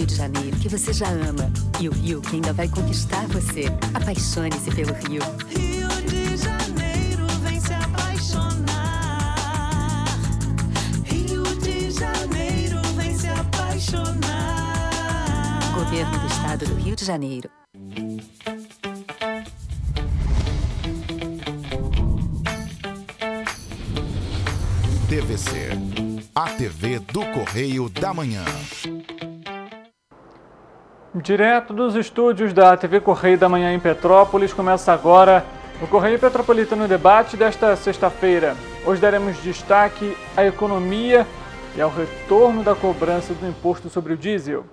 Rio de Janeiro que você já ama e o Rio que ainda vai conquistar você. Apaixone-se pelo Rio. Rio de Janeiro, vem se apaixonar. Rio de Janeiro, vem se apaixonar. Governo do Estado do Rio de Janeiro. TVC, a TV do Correio da Manhã. Direto dos estúdios da TV Correio da Manhã em Petrópolis, começa agora o Correio Petropolitano Debate desta sexta-feira. Hoje daremos destaque à economia e ao retorno da cobrança do imposto sobre o diesel.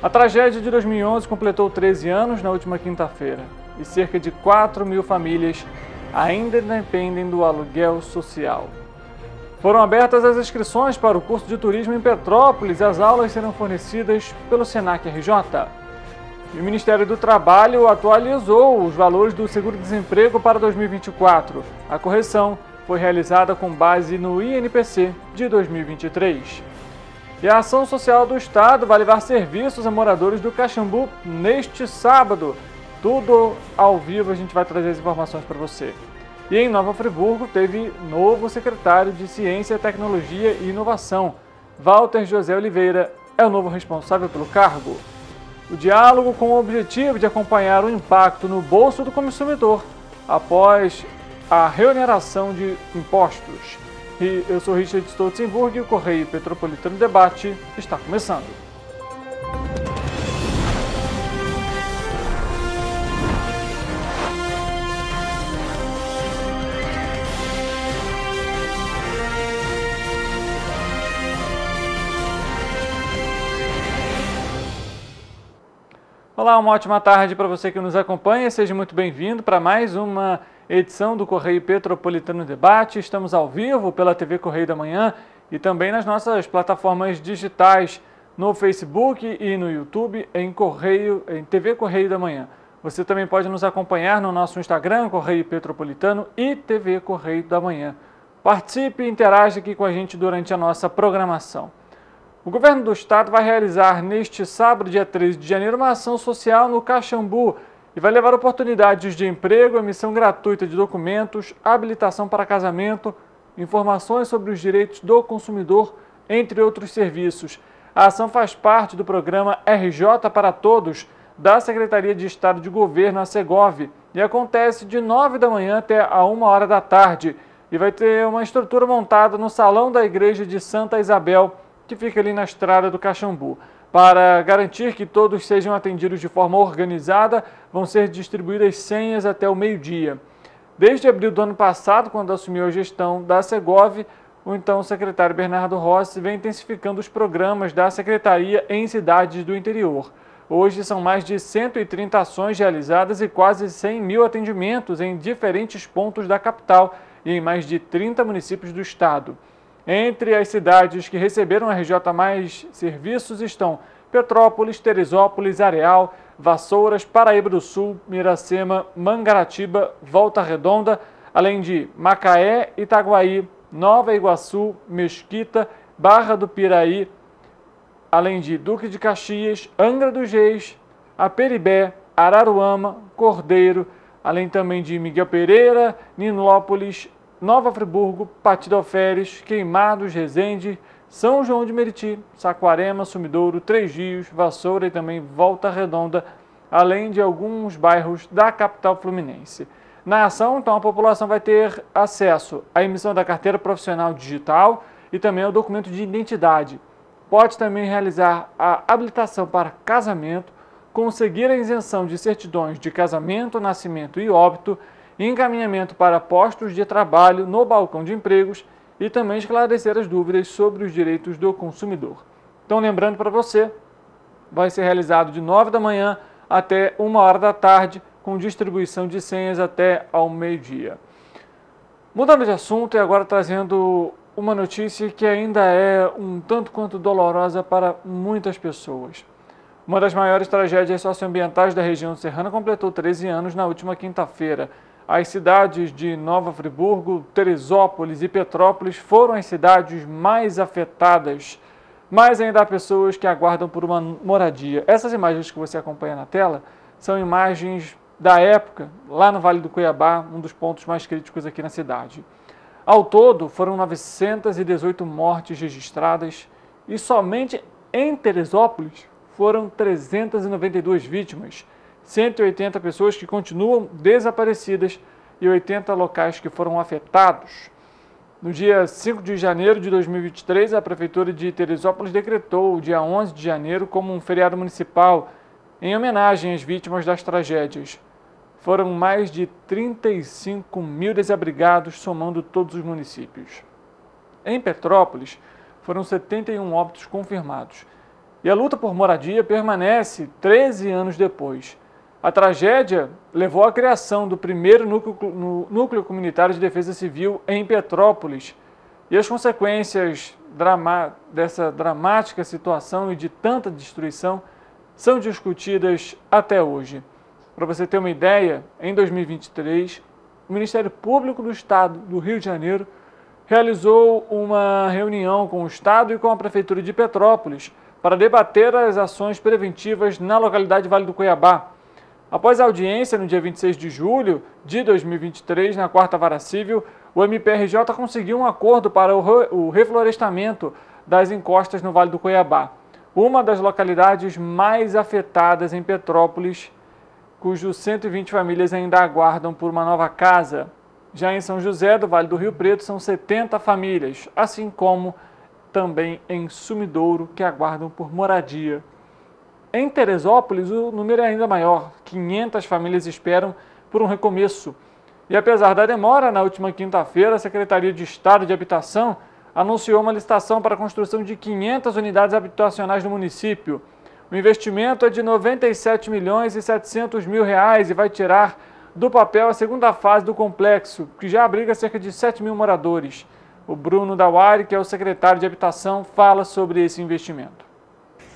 A tragédia de 2011 completou 13 anos na última quinta-feira e cerca de 4.000 famílias ainda dependem do aluguel social. Foram abertas as inscrições para o curso de turismo em Petrópolis e as aulas serão fornecidas pelo Senac RJ. E o Ministério do Trabalho atualizou os valores do seguro-desemprego para 2024. A correção foi realizada com base no INPC de 2023. E a Ação Social do Estado vai levar serviços a moradores do Caxambu neste sábado. Tudo ao vivo, a gente vai trazer as informações para você. E em Nova Friburgo teve novo secretário de Ciência, Tecnologia e Inovação. Walter José Oliveira é o novo responsável pelo cargo. O diálogo com o objetivo de acompanhar o impacto no bolso do consumidor após a reoneração de impostos. E eu sou Richard Stolzenburg e o Correio Petropolitano Debate está começando. Olá, uma ótima tarde para você que nos acompanha. Seja muito bem-vindo para mais uma edição do Correio Petropolitano Debate. Estamos ao vivo pela TV Correio da Manhã e também nas nossas plataformas digitais no Facebook e no YouTube em TV Correio da Manhã. Você também pode nos acompanhar no nosso Instagram, Correio Petropolitano e TV Correio da Manhã. Participe e interaja aqui com a gente durante a nossa programação. O Governo do Estado vai realizar neste sábado, dia 13 de janeiro, uma ação social no Caxambu e vai levar oportunidades de emprego, emissão gratuita de documentos, habilitação para casamento, informações sobre os direitos do consumidor, entre outros serviços. A ação faz parte do programa RJ para Todos, da Secretaria de Estado de Governo, a Segov, e acontece de 9 da manhã até a 1 hora da tarde. E vai ter uma estrutura montada no Salão da Igreja de Santa Isabel, que fica ali na estrada do Caxambu. Para garantir que todos sejam atendidos de forma organizada, vão ser distribuídas senhas até o meio-dia. Desde abril do ano passado, quando assumiu a gestão da Segov, o então secretário Bernardo Rossi vem intensificando os programas da Secretaria em cidades do interior. Hoje são mais de 130 ações realizadas e quase 100.000 atendimentos em diferentes pontos da capital e em mais de 30 municípios do estado. Entre as cidades que receberam RJ mais serviços estão Petrópolis, Teresópolis, Areal, Vassouras, Paraíba do Sul, Miracema, Mangaratiba, Volta Redonda, além de Macaé, Itaguaí, Nova Iguaçu, Mesquita, Barra do Piraí, além de Duque de Caxias, Angra dos Reis, Aperibé, Araruama, Cordeiro, além também de Miguel Pereira, Ninópolis, Nova Friburgo, Patidalferes, Queimados, Resende, São João de Meriti, Saquarema, Sumidouro, Três Rios, Vassoura e também Volta Redonda, além de alguns bairros da capital fluminense. Na ação, então, a população vai ter acesso à emissão da carteira profissional digital e também ao documento de identidade. Pode também realizar a habilitação para casamento, conseguir a isenção de certidões de casamento, nascimento e óbito, encaminhamento para postos de trabalho no balcão de empregos e também esclarecer as dúvidas sobre os direitos do consumidor. Então, lembrando para você, vai ser realizado de 9 da manhã até 1 hora da tarde, com distribuição de senhas até ao meio-dia. Mudando de assunto e agora trazendo uma notícia que ainda é um tanto quanto dolorosa para muitas pessoas. Uma das maiores tragédias socioambientais da região serrana completou 13 anos na última quinta-feira. As cidades de Nova Friburgo, Teresópolis e Petrópolis foram as cidades mais afetadas mas ainda há pessoas que aguardam por uma moradia. Essas imagens que você acompanha na tela são imagens da época, lá no Vale do Cuiabá, um dos pontos mais críticos aqui na cidade. Ao todo, foram 918 mortes registradas e somente em Teresópolis foram 392 vítimas, 180 pessoas que continuam desaparecidas e 80 locais que foram afetados. No dia 5 de janeiro de 2023, a Prefeitura de Teresópolis decretou o dia 11 de janeiro como um feriado municipal em homenagem às vítimas das tragédias. Foram mais de 35 mil desabrigados, somando todos os municípios. Em Petrópolis, foram 71 óbitos confirmados. E a luta por moradia permanece 13 anos depois. A tragédia levou à criação do primeiro núcleo comunitário de defesa civil em Petrópolis. E as consequências dessa dramática situação e de tanta destruição são discutidas até hoje. Para você ter uma ideia, em 2023, o Ministério Público do Estado do Rio de Janeiro realizou uma reunião com o Estado e com a Prefeitura de Petrópolis para debater as ações preventivas na localidade Vale do Cuiabá. Após a audiência, no dia 26 de julho de 2023, na 4ª Vara Civil, o MPRJ conseguiu um acordo para o reflorestamento das encostas no Vale do Cuiabá, uma das localidades mais afetadas em Petrópolis, cujos 120 famílias ainda aguardam por uma nova casa. Já em São José do Vale do Rio Preto são 70 famílias, assim como também em Sumidouro, que aguardam por moradia. Em Teresópolis, o número é ainda maior, 500 famílias esperam por um recomeço. E apesar da demora, na última quinta-feira, a Secretaria de Estado de Habitação anunciou uma licitação para a construção de 500 unidades habitacionais no município. O investimento é de R$ 97.700.000 e vai tirar do papel a segunda fase do complexo, que já abriga cerca de 7 mil moradores. O Bruno Dawari, que é o secretário de Habitação, fala sobre esse investimento.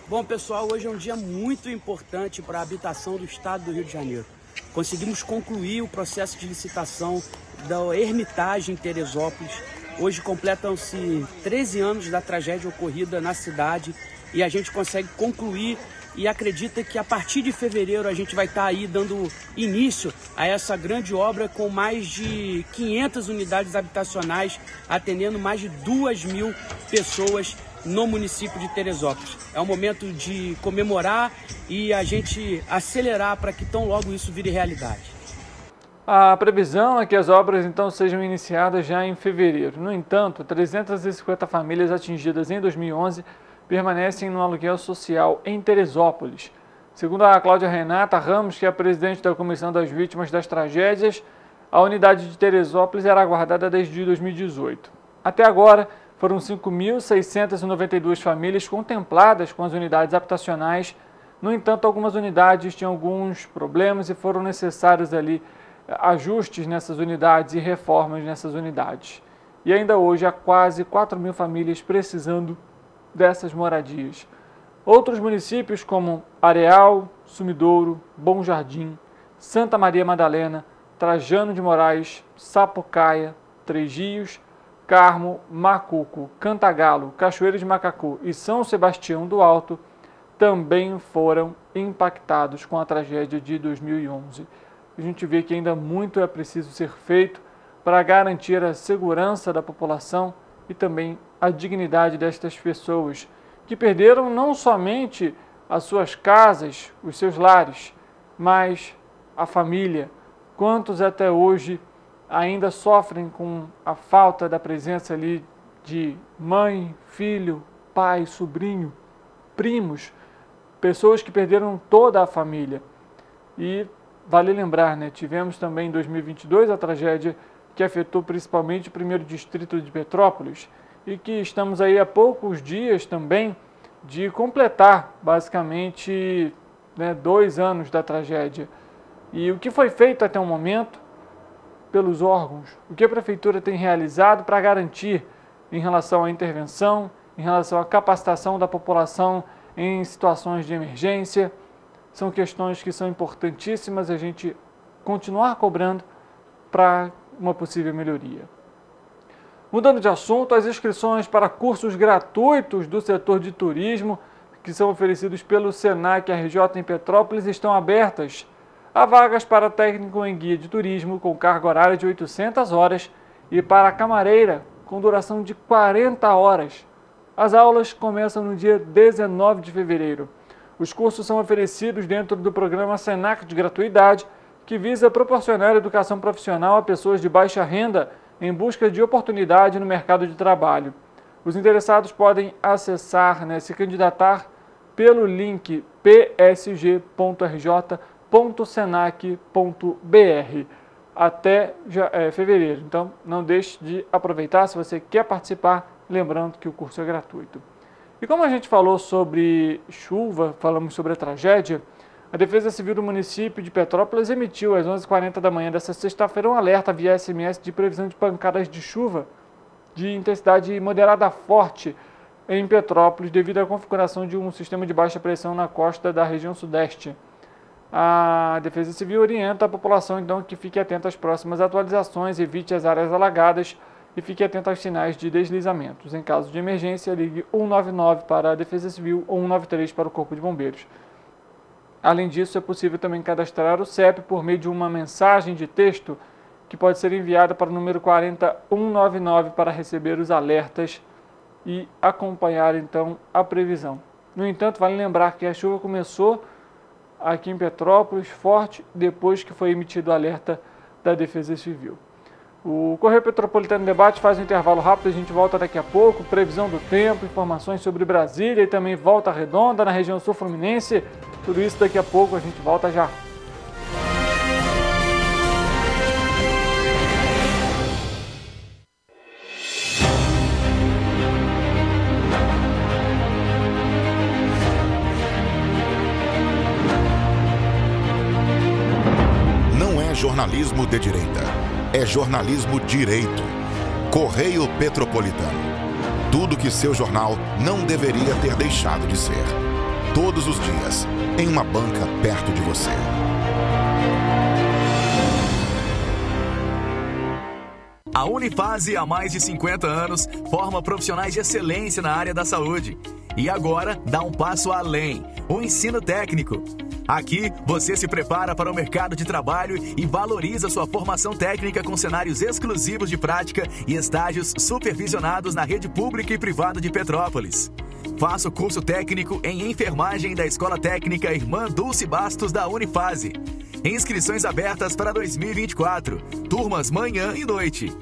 Bom, pessoal, hoje é um dia muito importante para a habitação do Estado do Rio de Janeiro. Conseguimos concluir o processo de licitação da Hermitage em Teresópolis. Hoje completam-se 13 anos da tragédia ocorrida na cidade e a gente consegue concluir e acredita que a partir de fevereiro a gente vai estar aí dando início a essa grande obra com mais de 500 unidades habitacionais, atendendo mais de 2.000 pessoas no município de Teresópolis. É um momento de comemorar e a gente acelerar para que tão logo isso vire realidade. A previsão é que as obras então sejam iniciadas já em fevereiro. No entanto, 350 famílias atingidas em 2011 permanecem no aluguel social em Teresópolis. Segundo a Cláudia Renata Ramos, que é a presidente da Comissão das Vítimas das Tragédias, a unidade de Teresópolis era aguardada desde 2018. Até agora, foram 5.692 famílias contempladas com as unidades habitacionais. No entanto, algumas unidades tinham alguns problemas e foram necessários ali ajustes nessas unidades e reformas nessas unidades. E ainda hoje há quase 4.000 famílias precisando dessas moradias. Outros municípios como Areal, Sumidouro, Bom Jardim, Santa Maria Madalena, Trajano de Moraes, Sapucaia, Três Rios, Carmo, Macuco, Cantagalo, Cachoeira de Macacu e São Sebastião do Alto também foram impactados com a tragédia de 2011. A gente vê que ainda muito é preciso ser feito para garantir a segurança da população e também a dignidade destas pessoas que perderam não somente as suas casas, os seus lares, mas a família. Quantos até hoje ainda sofrem com a falta da presença ali de mãe, filho, pai, sobrinho, primos, pessoas que perderam toda a família. E vale lembrar, né, tivemos também em 2022 a tragédia que afetou principalmente o primeiro distrito de Petrópolis e que estamos aí há poucos dias também de completar basicamente 2 anos da tragédia. E o que foi feito até o momento pelos órgãos, o que a Prefeitura tem realizado para garantir em relação à intervenção, em relação à capacitação da população em situações de emergência, são questões que são importantíssimas a gente continuar cobrando para uma possível melhoria. Mudando de assunto, as inscrições para cursos gratuitos do setor de turismo, que são oferecidos pelo Senac RJ em Petrópolis, estão abertas. Há vagas para técnico em guia de turismo com carga horária de 800 horas e para camareira com duração de 40 horas. As aulas começam no dia 19 de fevereiro. Os cursos são oferecidos dentro do programa Senac de gratuidade, que visa proporcionar educação profissional a pessoas de baixa renda em busca de oportunidade no mercado de trabalho. Os interessados podem acessar, se candidatar pelo link psg.rj.senac.br até fevereiro. Então, não deixe de aproveitar se você quer participar, lembrando que o curso é gratuito. E como a gente falou sobre chuva, falamos sobre a tragédia, a Defesa Civil do município de Petrópolis emitiu às 11h40 da manhã desta sexta-feira um alerta via SMS de previsão de pancadas de chuva de intensidade moderada a forte em Petrópolis devido à configuração de um sistema de baixa pressão na costa da região sudeste. A Defesa Civil orienta a população então que fique atenta às próximas atualizações, evite as áreas alagadas e fique atento aos sinais de deslizamentos. Em caso de emergência, ligue 199 para a Defesa Civil ou 193 para o Corpo de Bombeiros. Além disso, é possível também cadastrar o CEP por meio de uma mensagem de texto que pode ser enviada para o número 40199 para receber os alertas e acompanhar então a previsão. No entanto, vale lembrar que a chuva começou aqui em Petrópolis forte depois que foi emitido o alerta da Defesa Civil. O Correio Petropolitano Debate faz um intervalo rápido, a gente volta daqui a pouco, previsão do tempo, informações sobre Brasília e também Volta Redonda na região sul fluminense. Tudo isso daqui a pouco, a gente volta já. Não é jornalismo de direita, é jornalismo direito. Correio Petropolitano. Tudo que seu jornal não deveria ter deixado de ser. Todos os dias, em uma banca perto de você. A Unifase, há mais de 50 anos, forma profissionais de excelência na área da saúde. E agora, dá um passo além, o ensino técnico. Aqui, você se prepara para o mercado de trabalho e valoriza sua formação técnica com cenários exclusivos de prática e estágios supervisionados na rede pública e privada de Petrópolis. Faça o curso técnico em enfermagem da Escola Técnica Irmã Dulce Bastos da Unifase. Inscrições abertas para 2024. Turmas manhã e noite.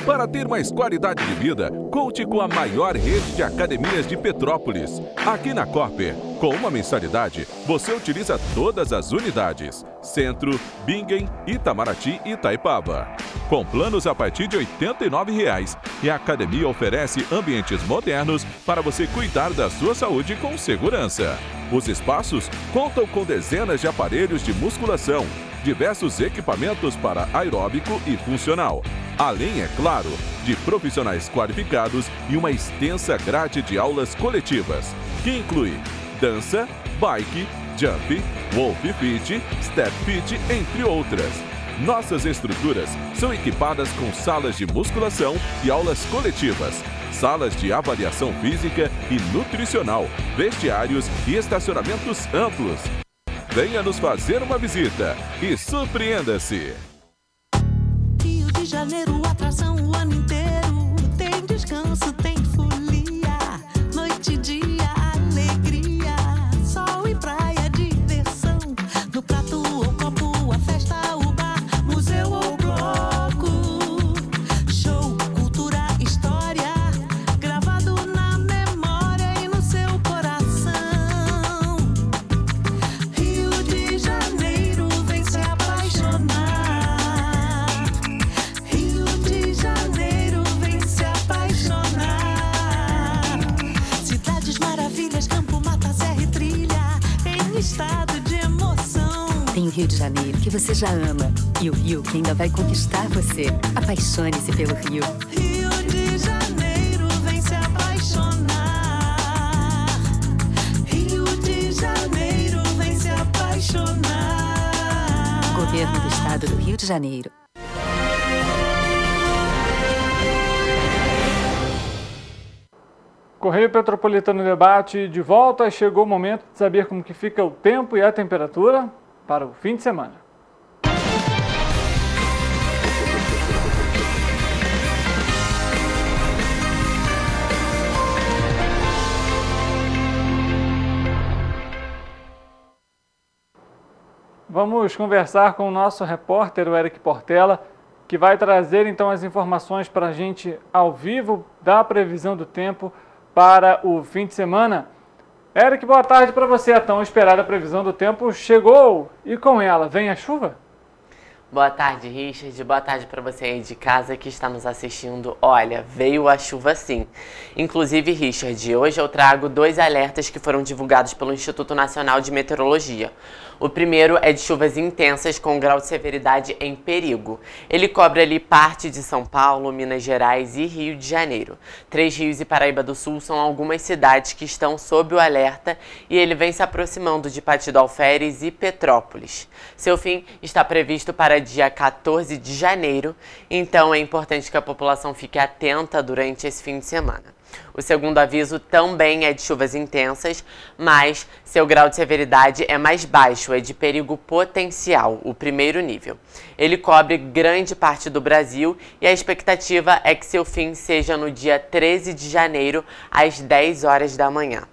Para ter mais qualidade de vida, conte com a maior rede de academias de Petrópolis. Aqui na Corper, com uma mensalidade, você utiliza todas as unidades. Centro, Bingen, Itamaraty e Itaipava. Com planos a partir de R$ 89,00. E a academia oferece ambientes modernos para você cuidar da sua saúde com segurança. Os espaços contam com dezenas de aparelhos de musculação, diversos equipamentos para aeróbico e funcional. Além, é claro, de profissionais qualificados e uma extensa grade de aulas coletivas, que inclui dança, bike, jump, wolf fit, step fit, entre outras. Nossas estruturas são equipadas com salas de musculação e aulas coletivas, salas de avaliação física e nutricional, vestiários e estacionamentos amplos. Venha nos fazer uma visita e surpreenda-se! Rio de Janeiro, atração o ano inteiro. Tem descanso, tem folia. Noite e dia, alegria. Sol e praia, diversão. No prato ou copo, a festa, o bar, museu ou bloco. Show, cultura, história. Gravado na memória e no seu coração. Rio de Janeiro, vem se apaixonar. Estado de emoção. Tem o Rio de Janeiro que você já ama e o Rio que ainda vai conquistar você. Apaixone-se pelo Rio. Rio de Janeiro, vem se apaixonar. Rio de Janeiro, vem se apaixonar. Governo do Estado do Rio de Janeiro. Correio Petropolitano Debate de volta. Chegou o momento de saber como que fica o tempo e a temperatura para o fim de semana. Vamos conversar com o nosso repórter, o Eric Portela, que vai trazer então as informações para a gente ao vivo da previsão do tempo para o fim de semana. Eric, boa tarde para você. A tão esperada previsão do tempo chegou e com ela vem a chuva? Boa tarde, Richard. Boa tarde para você aí de casa que está nos assistindo. Olha, veio a chuva sim. Inclusive, Richard, hoje eu trago 2 alertas que foram divulgados pelo Instituto Nacional de Meteorologia. O primeiro é de chuvas intensas com grau de severidade em perigo. Ele cobre ali parte de São Paulo, Minas Gerais e Rio de Janeiro. Três Rios e Paraíba do Sul são algumas cidades que estão sob o alerta e ele vem se aproximando de Patiz do Alferes e Petrópolis. Seu fim está previsto para dia 14 de janeiro, então é importante que a população fique atenta durante esse fim de semana. O segundo aviso também é de chuvas intensas, mas seu grau de severidade é mais baixo, é de perigo potencial, o primeiro nível. Ele cobre grande parte do Brasil e a expectativa é que seu fim seja no dia 13 de janeiro, às 10 horas da manhã.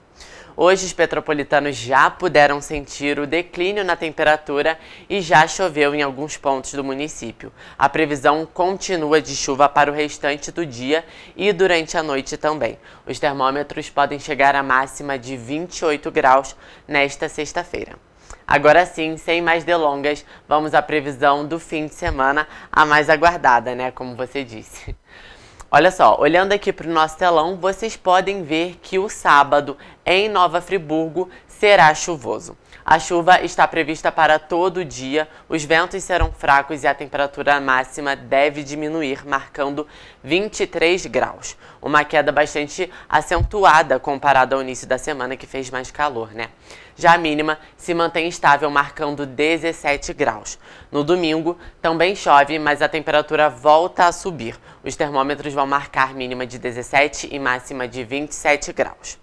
Hoje os petropolitanos já puderam sentir o declínio na temperatura e já choveu em alguns pontos do município. A previsão continua de chuva para o restante do dia e durante a noite também. Os termômetros podem chegar à máxima de 28 graus nesta sexta-feira. Agora sim, sem mais delongas, vamos à previsão do fim de semana, a mais aguardada, né? Como você disse. Olha só, olhando aqui para o nosso telão, vocês podem ver que o sábado em Nova Friburgo será chuvoso. A chuva está prevista para todo o dia, os ventos serão fracos e a temperatura máxima deve diminuir, marcando 23 graus. Uma queda bastante acentuada comparada ao início da semana, que fez mais calor, né? Já a mínima se mantém estável, marcando 17 graus. No domingo também chove, mas a temperatura volta a subir. Os termômetros vão marcar mínima de 17 e máxima de 27 graus.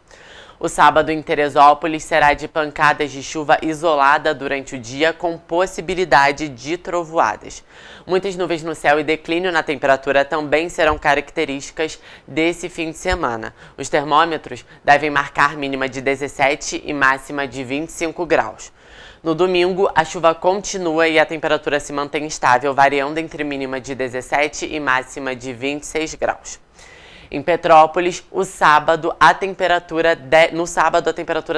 O sábado em Teresópolis será de pancadas de chuva isolada durante o dia, com possibilidade de trovoadas. Muitas nuvens no céu e declínio na temperatura também serão características desse fim de semana. Os termômetros devem marcar mínima de 17 e máxima de 25 graus. No domingo, a chuva continua e a temperatura se mantém estável, variando entre mínima de 17 e máxima de 26 graus. Em Petrópolis, no sábado a temperatura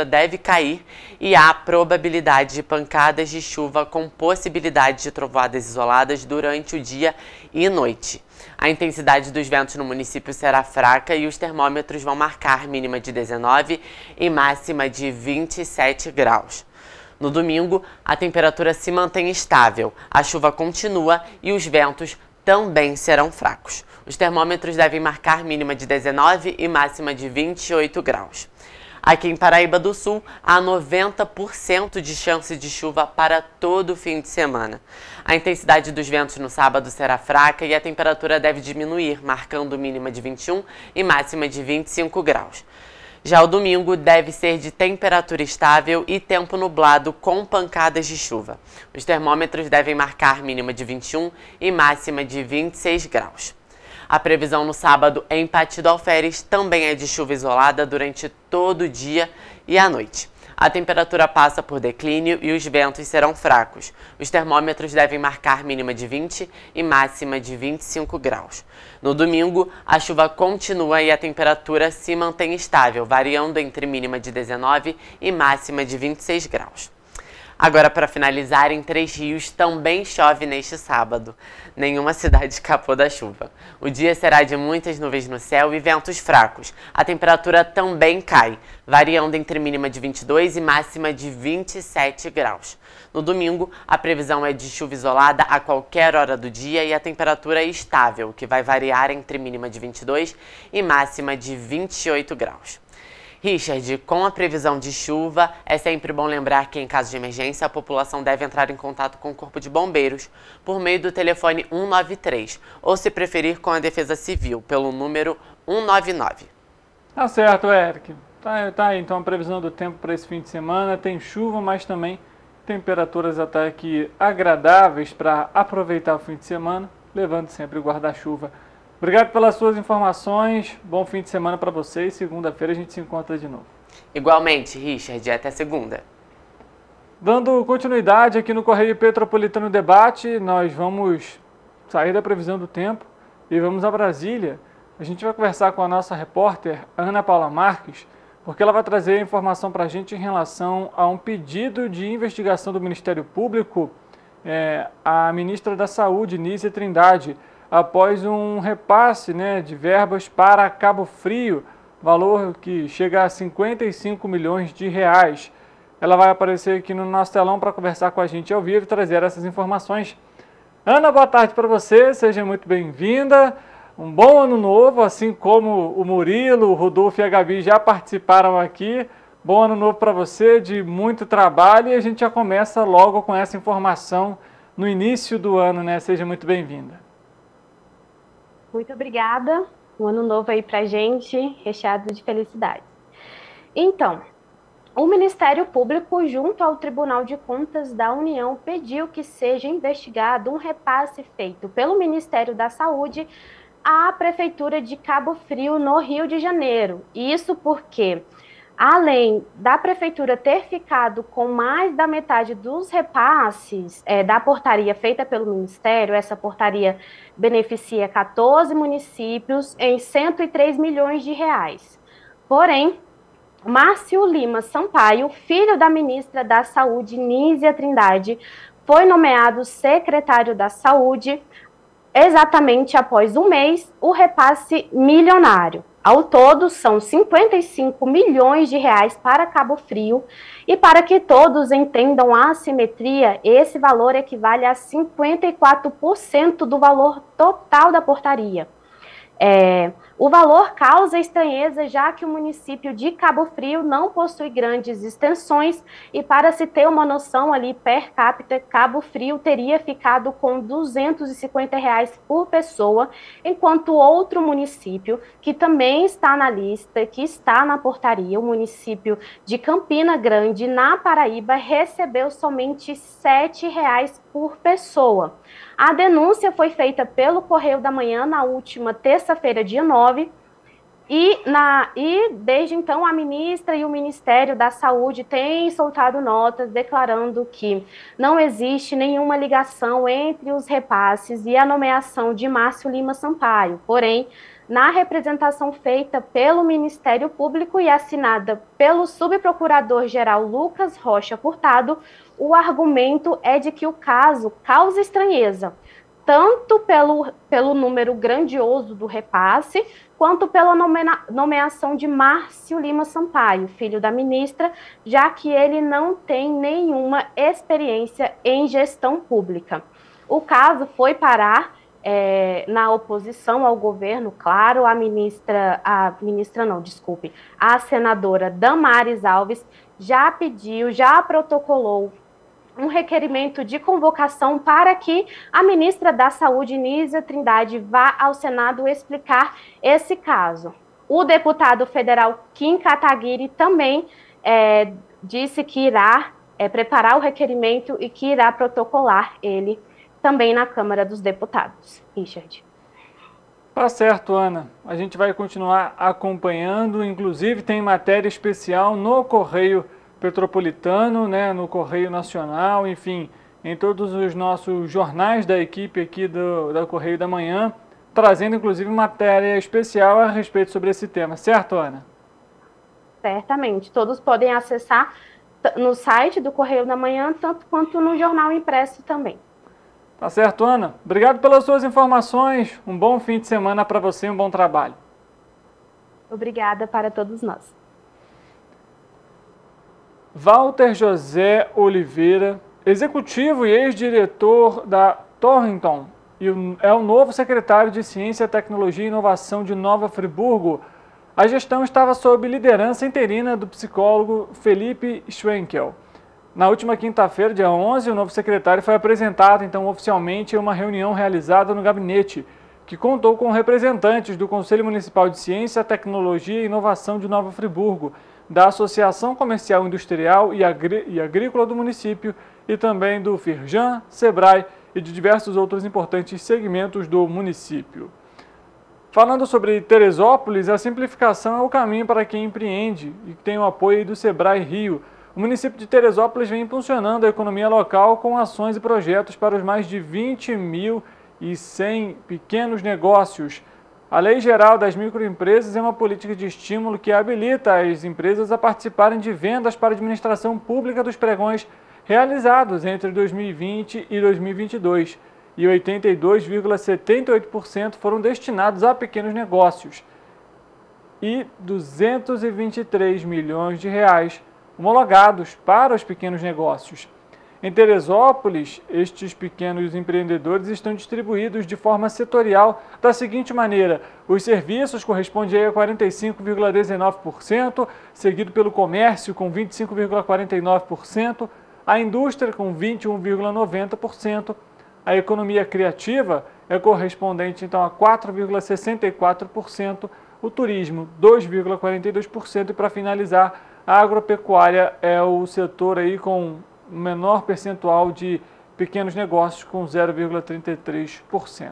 deve cair e há probabilidade de pancadas de chuva com possibilidade de trovoadas isoladas durante o dia e noite. A intensidade dos ventos no município será fraca e os termômetros vão marcar mínima de 19 e máxima de 27 graus. No domingo, a temperatura se mantém estável, a chuva continua e os ventos também serão fracos. Os termômetros devem marcar mínima de 19 e máxima de 28 graus. Aqui em Paraíba do Sul, há 90% de chance de chuva para todo o fim de semana. A intensidade dos ventos no sábado será fraca e a temperatura deve diminuir, marcando mínima de 21 e máxima de 25 graus. Já o domingo deve ser de temperatura estável e tempo nublado com pancadas de chuva. Os termômetros devem marcar mínima de 21 e máxima de 26 graus. A previsão no sábado em Patiz do Alferes também é de chuva isolada durante todo o dia e a noite. A temperatura passa por declínio e os ventos serão fracos. Os termômetros devem marcar mínima de 20 e máxima de 25 graus. No domingo, a chuva continua e a temperatura se mantém estável, variando entre mínima de 19 e máxima de 26 graus. Agora, para finalizar, em Três Rios também chove neste sábado. Nenhuma cidade escapou da chuva. O dia será de muitas nuvens no céu e ventos fracos. A temperatura também cai, variando entre mínima de 22 e máxima de 27 graus. No domingo, a previsão é de chuva isolada a qualquer hora do dia e a temperatura é estável, que vai variar entre mínima de 22 e máxima de 28 graus. Richard, com a previsão de chuva, é sempre bom lembrar que em caso de emergência a população deve entrar em contato com o Corpo de Bombeiros por meio do telefone 193 ou, se preferir, com a Defesa Civil pelo número 199. Tá certo, Eric. Tá aí, então a previsão do tempo para esse fim de semana. Tem chuva, mas também temperaturas até que agradáveis para aproveitar o fim de semana, levando sempre o guarda-chuva. Obrigado pelas suas informações. Bom fim de semana para vocês. Segunda-feira a gente se encontra de novo. Igualmente, Richard. Até segunda. Dando continuidade aqui no Correio Petropolitano Debate, nós vamos sair da previsão do tempo e vamos a Brasília. A gente vai conversar com a nossa repórter Ana Paula Marques, porque ela vai trazer informação para a gente em relação a um pedido de investigação do Ministério Público à ministra da Saúde, Nízia Trindade, após um repasse, de verbas para Cabo Frio, valor que chega a 55 milhões de reais. Ela vai aparecer aqui no nosso telão para conversar com a gente ao vivo e trazer essas informações. Ana, boa tarde para você, seja muito bem-vinda. Um bom ano novo, assim como o Murilo, o Rodolfo e a Gabi já participaram aqui. Bom ano novo para você, de muito trabalho, e a gente já começa logo com essa informação no início do ano, né? Seja muito bem-vinda. Muito obrigada. Um ano novo aí pra gente, recheado de felicidade. Então, o Ministério Público, junto ao Tribunal de Contas da União, pediu que seja investigado um repasse feito pelo Ministério da Saúde à Prefeitura de Cabo Frio, no Rio de Janeiro. Isso porque, além da Prefeitura ter ficado com mais da metade dos repasses da portaria feita pelo Ministério, essa portaria beneficia 14 municípios em 103 milhões de reais. Porém, Márcio Lima Sampaio, filho da ministra da Saúde, Nízia Trindade, foi nomeado secretário da Saúde exatamente após um mês o repasse milionário. Ao todo, são 55 milhões de reais para Cabo Frio, e para que todos entendam a assimetria, esse valor equivale a 54% do valor total da portaria. O valor causa estranheza, já que o município de Cabo Frio não possui grandes extensões, e para se ter uma noção ali per capita, Cabo Frio teria ficado com R$250 por pessoa, enquanto outro município, que também está na lista, que está na portaria, o município de Campina Grande, na Paraíba, recebeu somente R$7 por pessoa. A denúncia foi feita pelo Correio da Manhã na última terça-feira, dia 9, e desde então a ministra e o Ministério da Saúde têm soltado notas declarando que não existe nenhuma ligação entre os repasses e a nomeação de Márcio Lima Sampaio. Porém, na representação feita pelo Ministério Público e assinada pelo subprocurador-geral Lucas Rocha Furtado, o argumento é de que o caso causa estranheza, tanto pelo número grandioso do repasse, quanto pela nomeação de Márcio Lima Sampaio, filho da ministra, já que ele não tem nenhuma experiência em gestão pública. O caso foi parar na oposição ao governo, claro. A senadora Damares Alves já protocolou um requerimento de convocação para que a ministra da Saúde, Nízia Trindade, vá ao Senado explicar esse caso. O deputado federal Kim Kataguiri também disse que irá preparar o requerimento e que irá protocolar ele também na Câmara dos Deputados. Richard. Tá certo, Ana. A gente vai continuar acompanhando, inclusive tem matéria especial no Correio Petropolitano, no Correio Nacional, enfim, em todos os nossos jornais da equipe aqui da Correio da Manhã, trazendo inclusive matéria especial a respeito sobre esse tema, certo, Ana? Certamente, todos podem acessar no site do Correio da Manhã, tanto quanto no jornal impresso também. Tá certo, Ana. Obrigado pelas suas informações, um bom fim de semana para você, um bom trabalho. Obrigada para todos nós. Walter José Oliveira, executivo e ex-diretor da Torrington, é o novo secretário de Ciência, Tecnologia e Inovação de Nova Friburgo. A gestão estava sob liderança interina do psicólogo Felipe Schwenkel. Na última quinta-feira, dia 11, o novo secretário foi apresentado, então, oficialmente em uma reunião realizada no gabinete. que contou com representantes do Conselho Municipal de Ciência, Tecnologia e Inovação de Nova Friburgo, da Associação Comercial Industrial e Agrícola do município e também do Firjan, Sebrae e de diversos outros importantes segmentos do município. Falando sobre Teresópolis, a simplificação é o caminho para quem empreende e tem o apoio do Sebrae Rio. O município de Teresópolis vem impulsionando a economia local com ações e projetos para os mais de 20.100 pequenos negócios. A Lei Geral das Microempresas é uma política de estímulo que habilita as empresas a participarem de vendas para a administração pública dos pregões realizados entre 2020 e 2022, e 82,78% foram destinados a pequenos negócios, e 223 milhões de reais homologados para os pequenos negócios. Em Teresópolis, estes pequenos empreendedores estão distribuídos de forma setorial da seguinte maneira: os serviços correspondem a 45,19%, seguido pelo comércio com 25,49%, a indústria com 21,90%, a economia criativa é correspondente então a 4,64%, o turismo 2,42% e, para finalizar, a agropecuária é o setor aí com o menor percentual de pequenos negócios, com 0,33%.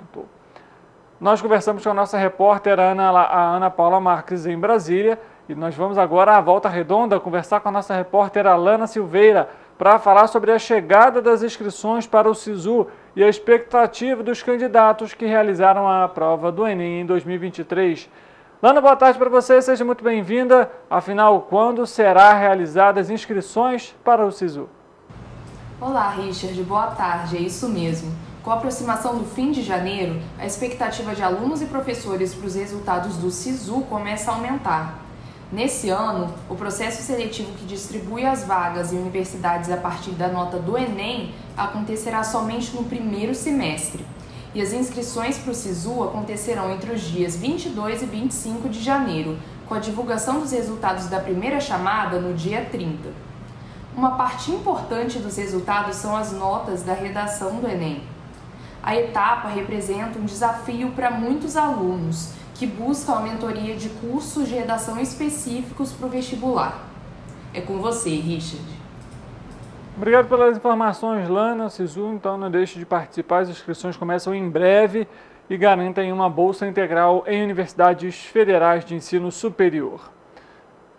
Nós conversamos com a nossa repórter Ana Paula Marques em Brasília e nós vamos agora à Volta Redonda conversar com a nossa repórter Alana Silveira para falar sobre a chegada das inscrições para o SISU e a expectativa dos candidatos que realizaram a prova do Enem em 2023. Lana, boa tarde para você, seja muito bem-vinda. Afinal, quando será realizadas as inscrições para o SISU? Olá, Richard, boa tarde, é isso mesmo. Com a aproximação do fim de janeiro, a expectativa de alunos e professores para os resultados do SISU começa a aumentar. Nesse ano, o processo seletivo que distribui as vagas em universidades a partir da nota do Enem acontecerá somente no primeiro semestre. E as inscrições para o SISU acontecerão entre os dias 22 e 25 de janeiro, com a divulgação dos resultados da primeira chamada no dia 30. Uma parte importante dos resultados são as notas da redação do Enem. A etapa representa um desafio para muitos alunos que buscam a mentoria de cursos de redação específicos para o vestibular. É com você, Richard. Obrigado pelas informações, Lana. O SISU, então, não deixe de participar. As inscrições começam em breve e garantem uma bolsa integral em universidades federais de ensino superior.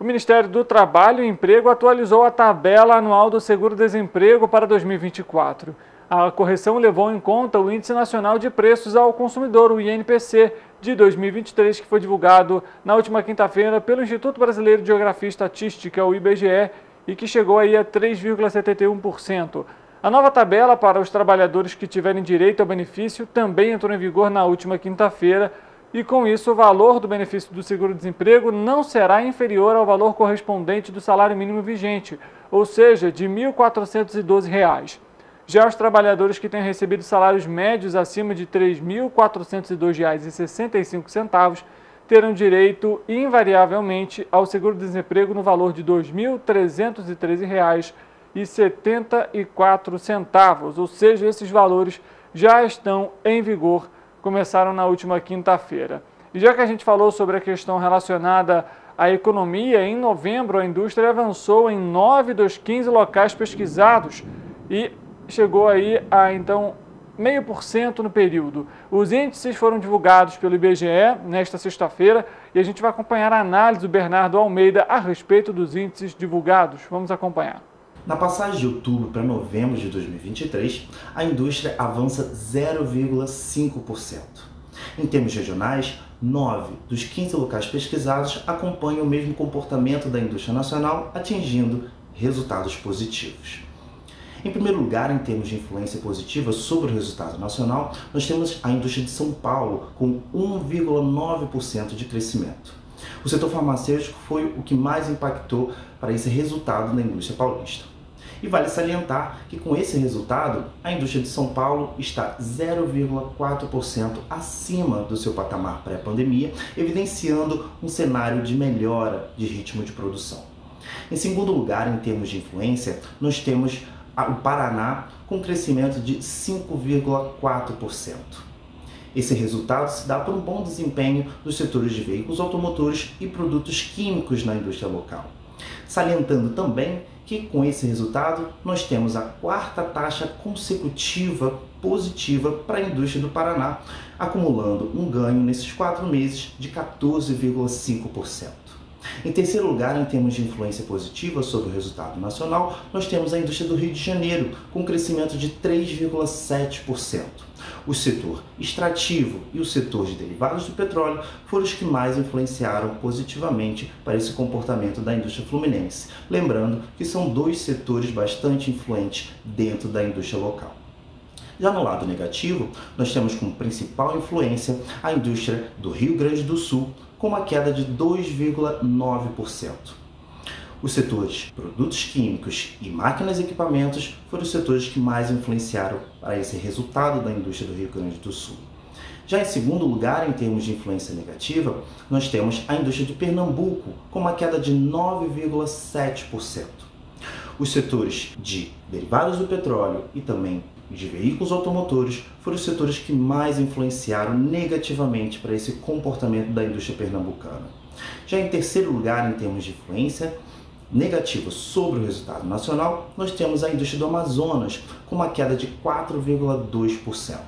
O Ministério do Trabalho e Emprego atualizou a tabela anual do seguro-desemprego para 2024. A correção levou em conta o Índice Nacional de Preços ao Consumidor, o INPC, de 2023, que foi divulgado na última quinta-feira pelo Instituto Brasileiro de Geografia e Estatística, o IBGE, e que chegou aí a 3,71%. A nova tabela para os trabalhadores que tiverem direito ao benefício também entrou em vigor na última quinta-feira, e com isso o valor do benefício do seguro-desemprego não será inferior ao valor correspondente do salário mínimo vigente, ou seja, de R$ 1.412. Já os trabalhadores que tenham recebido salários médios acima de R$ 3.402,65 terão direito invariavelmente ao seguro-desemprego no valor de R$ 2.313,74, ou seja, esses valores já estão em vigor, começaram na última quinta-feira. E já que a gente falou sobre a questão relacionada à economia, em novembro a indústria avançou em 9 dos 15 locais pesquisados e chegou aí a, então, 0,5% no período. Os índices foram divulgados pelo IBGE nesta sexta-feira e a gente vai acompanhar a análise do Bernardo Almeida a respeito dos índices divulgados. Vamos acompanhar. Na passagem de outubro para novembro de 2023, a indústria avança 0,5%. Em termos regionais, 9 dos 15 locais pesquisados acompanham o mesmo comportamento da indústria nacional, atingindo resultados positivos. Em primeiro lugar, em termos de influência positiva sobre o resultado nacional, nós temos a indústria de São Paulo com 1,9% de crescimento. O setor farmacêutico foi o que mais impactou para esse resultado na indústria paulista. E vale salientar que com esse resultado, a indústria de São Paulo está 0,4% acima do seu patamar pré-pandemia, evidenciando um cenário de melhora de ritmo de produção. Em segundo lugar, em termos de influência, nós temos o Paraná com crescimento de 5,4%. Esse resultado se dá por um bom desempenho dos setores de veículos automotores e produtos químicos na indústria local. Salientando também que com esse resultado nós temos a 4ª taxa consecutiva positiva para a indústria do Paraná, acumulando um ganho nesses 4 meses de 14,5%. Em terceiro lugar, em termos de influência positiva sobre o resultado nacional, nós temos a indústria do Rio de Janeiro, com um crescimento de 3,7%. O setor extrativo e o setor de derivados do petróleo foram os que mais influenciaram positivamente para esse comportamento da indústria fluminense. Lembrando que são 2 setores bastante influentes dentro da indústria local. Já no lado negativo, nós temos como principal influência a indústria do Rio Grande do Sul, com uma queda de 2,9%. Os setores produtos químicos e máquinas e equipamentos foram os setores que mais influenciaram para esse resultado da indústria do Rio Grande do Sul. Já em segundo lugar, em termos de influência negativa, nós temos a indústria de Pernambuco, com uma queda de 9,7%. Os setores de derivados do petróleo e também de veículos automotores foram os setores que mais influenciaram negativamente para esse comportamento da indústria pernambucana. Já em terceiro lugar, em termos de influência negativa sobre o resultado nacional, nós temos a indústria do Amazonas, com uma queda de 4,2%.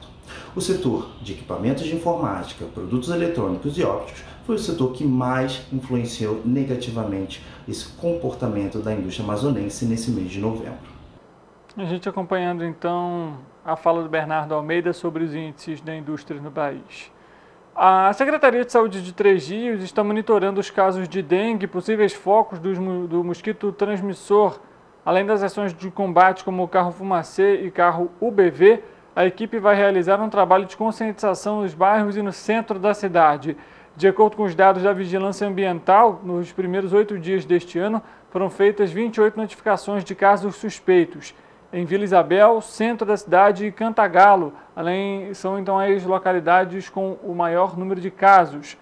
O setor de equipamentos de informática, produtos eletrônicos e ópticos foi o setor que mais influenciou negativamente esse comportamento da indústria amazonense nesse mês de novembro. A gente acompanhando então a fala do Bernardo Almeida sobre os índices da indústria no país. A Secretaria de Saúde de Três Rios está monitorando os casos de dengue e possíveis focos do mosquito transmissor. Além das ações de combate como o carro fumacê e carro UBV, a equipe vai realizar um trabalho de conscientização nos bairros e no centro da cidade. De acordo com os dados da Vigilância Ambiental, nos primeiros 8 dias deste ano, foram feitas 28 notificações de casos suspeitos. Em Vila Isabel, centro da cidade e Cantagalo, são então as localidades com o maior número de casos.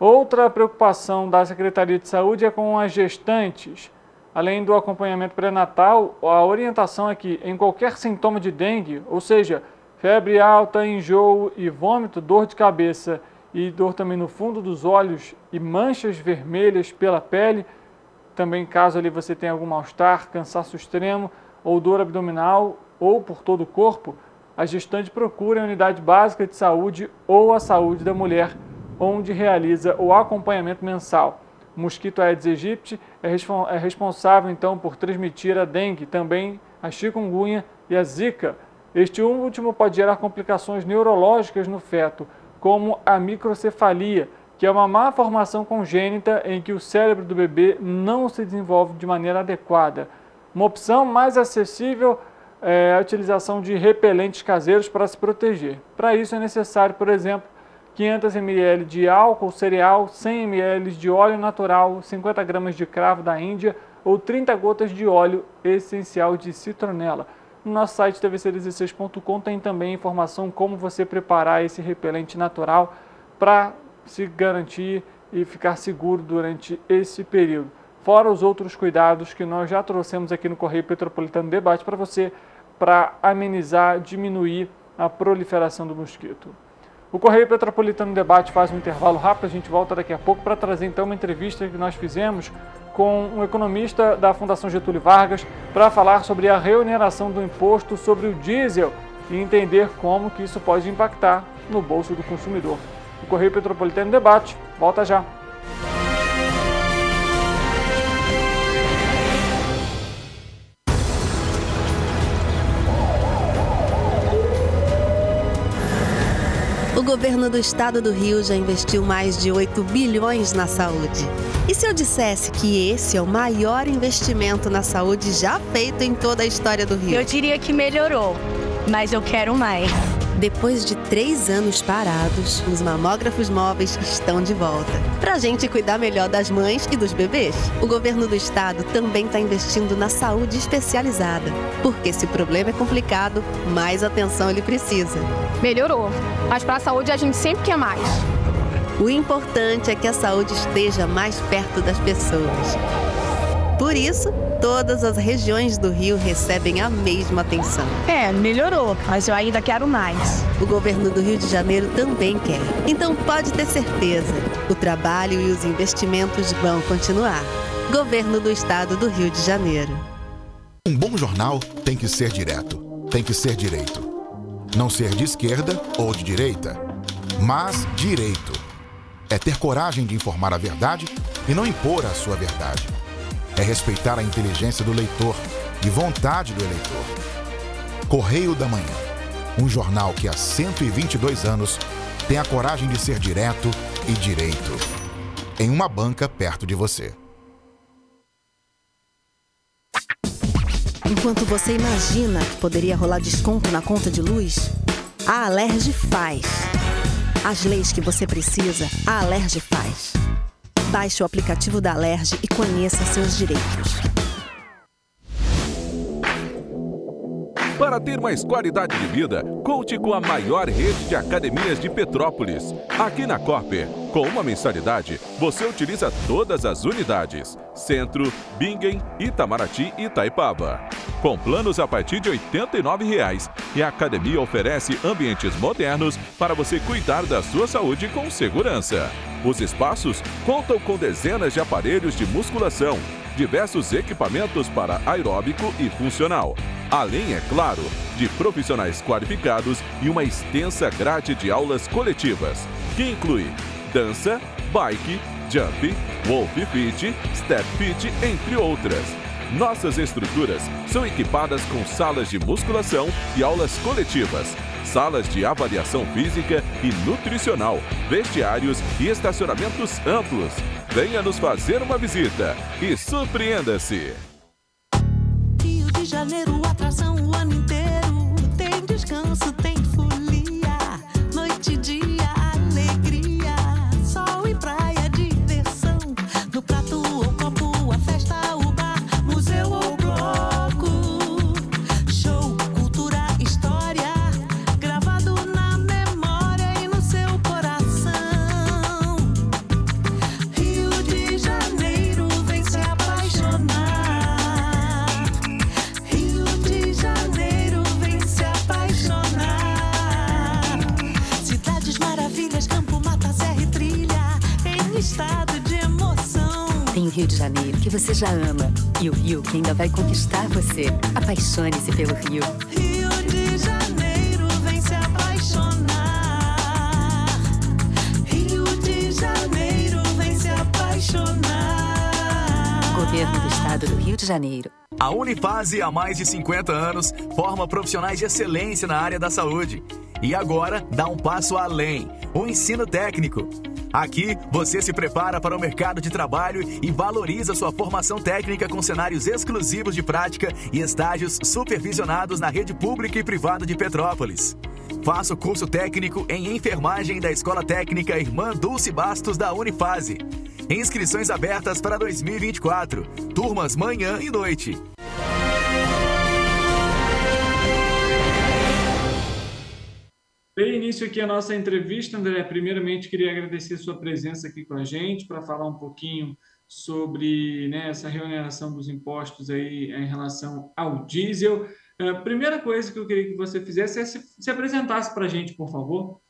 Outra preocupação da Secretaria de Saúde é com as gestantes. Além do acompanhamento pré-natal, a orientação é que em qualquer sintoma de dengue, ou seja, febre alta, enjoo e vômito, dor de cabeça e dor também no fundo dos olhos e manchas vermelhas pela pele, também caso ali você tenha algum mal-estar, cansaço extremo, ou dor abdominal ou por todo o corpo, a gestante procura a unidade básica de saúde ou a saúde da mulher, onde realiza o acompanhamento mensal. O mosquito Aedes aegypti é responsável então por transmitir a dengue, também a chikungunya e a zika. Este último pode gerar complicações neurológicas no feto, como a microcefalia, que é uma má formação congênita em que o cérebro do bebê não se desenvolve de maneira adequada. Uma opção mais acessível é a utilização de repelentes caseiros para se proteger. Para isso é necessário, por exemplo, 500 ml de álcool cereal, 100 ml de óleo natural, 50 gramas de cravo da Índia ou 30 gotas de óleo essencial de citronela. No nosso site tvc16.com tem também informação como você preparar esse repelente natural para se garantir e ficar seguro durante esse período. Fora os outros cuidados que nós já trouxemos aqui no Correio Petropolitano Debate para você, para amenizar, diminuir a proliferação do mosquito. O Correio Petropolitano Debate faz um intervalo rápido, a gente volta daqui a pouco para trazer então uma entrevista que nós fizemos com um economista da Fundação Getúlio Vargas para falar sobre a reoneração do imposto sobre o diesel e entender como que isso pode impactar no bolso do consumidor. O Correio Petropolitano Debate volta já. O governo do estado do Rio já investiu mais de 8 bilhões na saúde. E se eu dissesse que esse é o maior investimento na saúde já feito em toda a história do Rio? Eu diria que melhorou, mas eu quero mais. Depois de 3 anos parados, os mamógrafos móveis estão de volta. Pra gente cuidar melhor das mães e dos bebês. O governo do estado também está investindo na saúde especializada. Porque se o problema é complicado, mais atenção ele precisa. Melhorou, mas para a saúde a gente sempre quer mais. O importante é que a saúde esteja mais perto das pessoas. Por isso, todas as regiões do Rio recebem a mesma atenção. Melhorou, mas eu ainda quero mais. O governo do Rio de Janeiro também quer. Então pode ter certeza, o trabalho e os investimentos vão continuar. Governo do Estado do Rio de Janeiro. Um bom jornal tem que ser direto, tem que ser direito. Não ser de esquerda ou de direita, mas direito. É ter coragem de informar a verdade e não impor a sua verdade. É respeitar a inteligência do leitor e vontade do eleitor. Correio da Manhã, um jornal que há 122 anos tem a coragem de ser direto e direito. Em uma banca perto de você. Enquanto você imagina que poderia rolar desconto na conta de luz, a Alerj faz. As leis que você precisa, a Alerj faz. Baixe o aplicativo da Alerj e conheça seus direitos. Para ter mais qualidade de vida, conte com a maior rede de academias de Petrópolis. Aqui na Copper, com uma mensalidade, você utiliza todas as unidades: Centro, Bingen, Itamaraty e Itaipava. Com planos a partir de R$ 89,00, e a academia oferece ambientes modernos para você cuidar da sua saúde com segurança. Os espaços contam com dezenas de aparelhos de musculação, diversos equipamentos para aeróbico e funcional, além, é claro, de profissionais qualificados e uma extensa grade de aulas coletivas, que inclui dança, bike, jump, wolf fit, step fit, entre outras. Nossas estruturas são equipadas com salas de musculação e aulas coletivas, salas de avaliação física e nutricional, vestiários e estacionamentos amplos. Venha nos fazer uma visita e surpreenda-se! Rio de Janeiro, atração o ano inteiro. Tem descanso, tem folia. Noite e dia, alegria. Sol e praia, diversão. No prato ou copo, a festa, o bar, museu ou bloco. Show, cultura, história. Gravado na memória e no seu coração. Rio de Janeiro, vem se apaixonar. Rio de Janeiro, vem se apaixonar. Cidades maravilhas, campo, mata, serra e trilha, em estado de emoção. Tem o Rio de Janeiro, que você já ama, e o Rio que ainda vai conquistar você. Apaixone-se pelo Rio. Rio de Janeiro, vem se apaixonar. Rio de Janeiro, vem se apaixonar. Governo do Estado do Rio de Janeiro. A Unifase, há mais de 50 anos, forma profissionais de excelência na área da saúde. E agora dá um passo além, o ensino técnico. Aqui, você se prepara para o mercado de trabalho e valoriza sua formação técnica com cenários exclusivos de prática e estágios supervisionados na rede pública e privada de Petrópolis. Faça o curso técnico em enfermagem da Escola Técnica Irmã Dulce Bastos da Unifase. Inscrições abertas para 2024. Turmas manhã e noite. Dei início aqui a nossa entrevista, André. Primeiramente, queria agradecer sua presença aqui com a gente para falar um pouquinho sobre, né, essa reoneração dos impostos aí em relação ao diesel. A primeira coisa que eu queria que você fizesse é se apresentasse para a gente, por favor.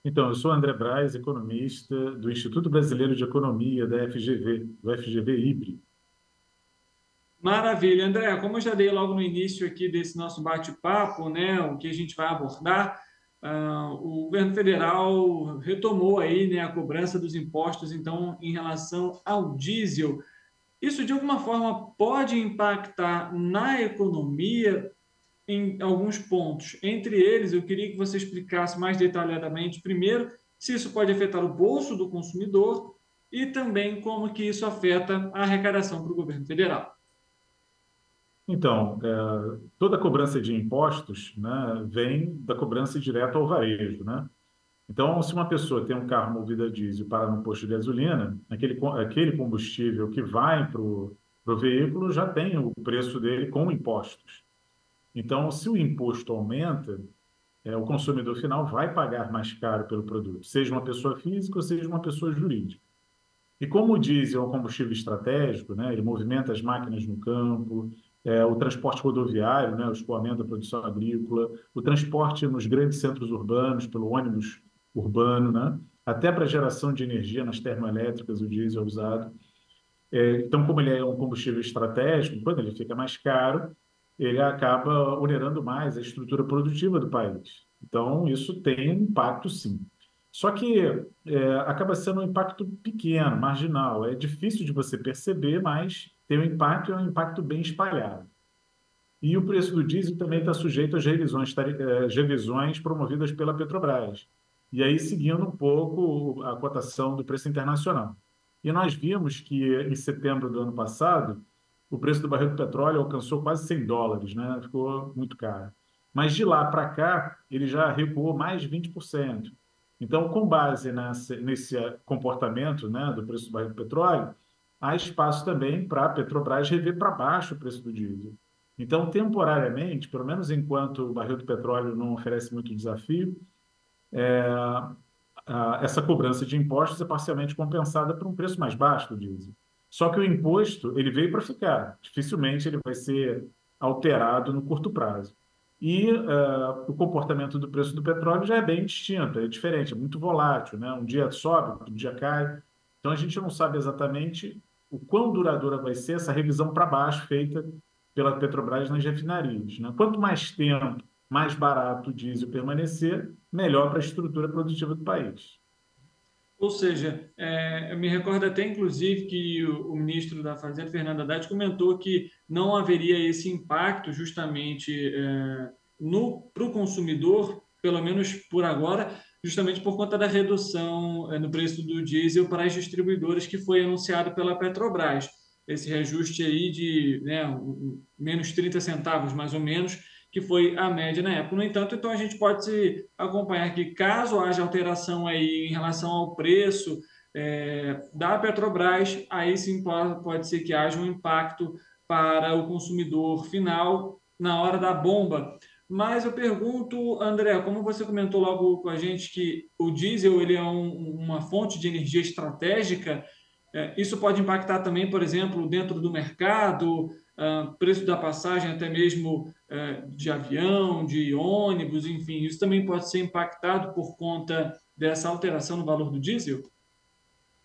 Então, eu sou André Braz, economista do Instituto Brasileiro de Economia, da FGV, do FGV IBRE. Maravilha. André, como eu já dei logo no início aqui desse nosso bate-papo, né, o que a gente vai abordar, o governo federal retomou aí, né, a cobrança dos impostos, então, em relação ao diesel. Isso, de alguma forma, pode impactar na economia em alguns pontos. Entre eles, eu queria que você explicasse mais detalhadamente, primeiro, se isso pode afetar o bolso do consumidor e também como que isso afeta a arrecadação para o governo federal. Então, toda a cobrança de impostos, né, vem da cobrança direta ao varejo, né? Então, se uma pessoa tem um carro movido a diesel para no posto de gasolina, aquele combustível que vai para o veículo já tem o preço dele com impostos. Então, se o imposto aumenta, o consumidor final vai pagar mais caro pelo produto, seja uma pessoa física ou seja uma pessoa jurídica. E como o diesel é um combustível estratégico, né, ele movimenta as máquinas no campo, o transporte rodoviário, né, o escoamento da produção agrícola, o transporte nos grandes centros urbanos, pelo ônibus urbano, né, até para geração de energia nas termoelétricas, o diesel é usado. Então, como ele é um combustível estratégico, quando ele fica mais caro, ele acaba onerando mais a estrutura produtiva do país. Então, isso tem um impacto, sim. Só que acaba sendo um impacto pequeno, marginal. É difícil de você perceber, mas tem um impacto e é um impacto bem espalhado. E o preço do diesel também está sujeito às revisões promovidas pela Petrobras. E aí, seguindo um pouco a cotação do preço internacional. E nós vimos que, em setembro do ano passado, o preço do barril de petróleo alcançou quase $100, né? Ficou muito caro. Mas de lá para cá, ele já recuou mais de 20%. Então, com base nesse comportamento, né, do preço do barril de petróleo, há espaço também para a Petrobras rever para baixo o preço do diesel. Então, temporariamente, pelo menos enquanto o barril de petróleo não oferece muito desafio, essa cobrança de impostos é parcialmente compensada por um preço mais baixo do diesel. Só que o imposto ele veio para ficar. Dificilmente ele vai ser alterado no curto prazo. E o comportamento do preço do petróleo já é bem distinto, é diferente, é muito volátil, né? Um dia sobe, outro dia cai. Então, a gente não sabe exatamente o quão duradoura vai ser essa revisão para baixo feita pela Petrobras nas refinarias, né? Quanto mais tempo, mais barato o diesel permanecer, melhor para a estrutura produtiva do país. Ou seja, eu me recordo até, inclusive, que o ministro da Fazenda, Fernando Haddad, comentou que não haveria esse impacto justamente para o consumidor, pelo menos por agora, justamente por conta da redução no preço do diesel para as distribuidoras que foi anunciado pela Petrobras. Esse reajuste aí de menos 30 centavos, mais ou menos, que foi a média na época. No entanto, então a gente pode se acompanhar que caso haja alteração aí em relação ao preço da Petrobras, aí sim pode ser que haja um impacto para o consumidor final na hora da bomba. Mas eu pergunto, André, como você comentou logo com a gente que o diesel ele é uma fonte de energia estratégica, isso pode impactar também, por exemplo, dentro do mercado, preço da passagem até mesmo de avião, de ônibus, enfim, isso também pode ser impactado por conta dessa alteração no valor do diesel?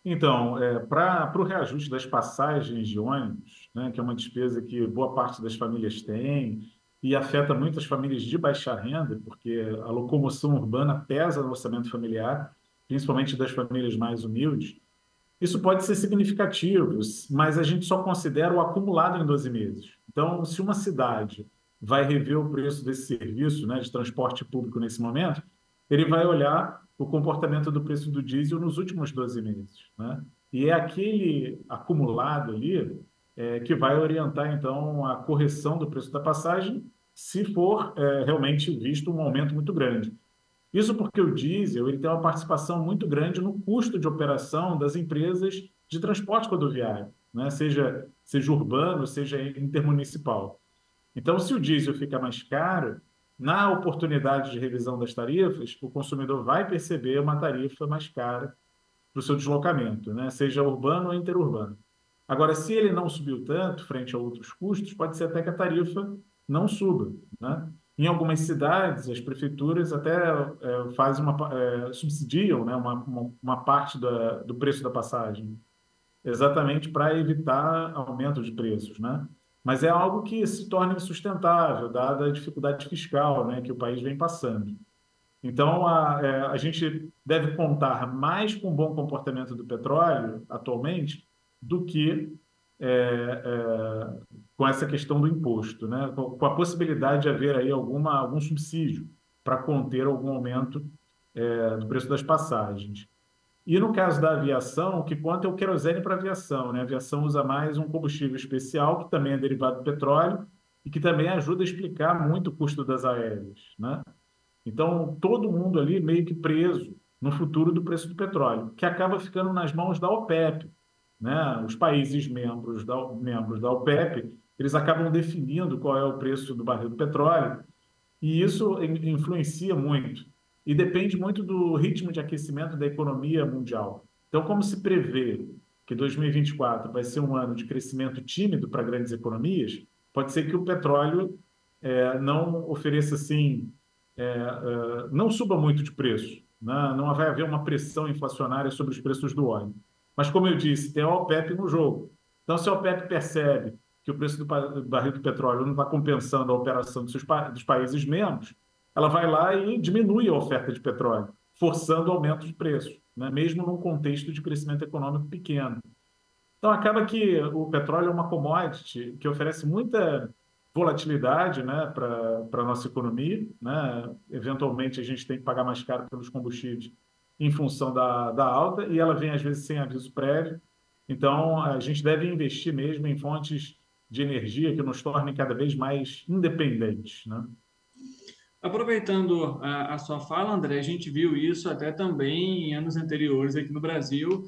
Então, para o reajuste das passagens de ônibus, né, que é uma despesa que boa parte das famílias tem e afeta muitas famílias de baixa renda, porque a locomoção urbana pesa no orçamento familiar, principalmente das famílias mais humildes, isso pode ser significativo, mas a gente só considera o acumulado em 12 meses. Então, se uma cidade vai rever o preço desse serviço, né, de transporte público nesse momento, ele vai olhar o comportamento do preço do diesel nos últimos 12 meses, né? E é aquele acumulado ali que vai orientar, então, a correção do preço da passagem se for realmente visto um aumento muito grande. Isso porque o diesel ele tem uma participação muito grande no custo de operação das empresas de transporte rodoviário, né? Seja urbano, seja intermunicipal. Então, se o diesel fica mais caro, na oportunidade de revisão das tarifas, o consumidor vai perceber uma tarifa mais cara para o seu deslocamento, né? Seja urbano ou interurbano. Agora, se ele não subiu tanto frente a outros custos, pode ser até que a tarifa não suba, né? Em algumas cidades, as prefeituras até fazem subsidiam, né, uma parte do preço da passagem, exatamente para evitar aumento de preços, né? Mas é algo que se torna insustentável, dada a dificuldade fiscal, né, que o país vem passando. Então, a gente deve contar mais com o bom comportamento do petróleo, atualmente, do que com essa questão do imposto, né? Com a possibilidade de haver aí algum subsídio para conter algum aumento do preço das passagens. E no caso da aviação, o que conta é o querosene para a aviação, né? A aviação usa mais um combustível especial, que também é derivado do petróleo, e que também ajuda a explicar muito o custo das aéreas, né? Então, todo mundo ali meio que preso no futuro do preço do petróleo, que acaba ficando nas mãos da OPEP, né? Os países membros da OPEP, eles acabam definindo qual é o preço do barril do petróleo, e isso influencia muito. E depende muito do ritmo de aquecimento da economia mundial. Então, como se prevê que 2024 vai ser um ano de crescimento tímido para grandes economias, pode ser que o petróleo não ofereça assim, não suba muito de preço, né? Não vai haver uma pressão inflacionária sobre os preços do óleo. Mas, como eu disse, tem a OPEP no jogo. Então, se a OPEP percebe que o preço do barril do petróleo não está compensando a operação dos países membros, ela vai lá e diminui a oferta de petróleo, forçando o aumento de preços, né? Mesmo num contexto de crescimento econômico pequeno. Então, acaba que o petróleo é uma commodity que oferece muita volatilidade, né, para a nossa economia, né? Eventualmente, a gente tem que pagar mais caro pelos combustíveis em função da alta, e ela vem, às vezes, sem aviso prévio. Então, a gente deve investir mesmo em fontes de energia que nos tornem cada vez mais independentes, né? Aproveitando a sua fala, André, a gente viu isso até também em anos anteriores aqui no Brasil,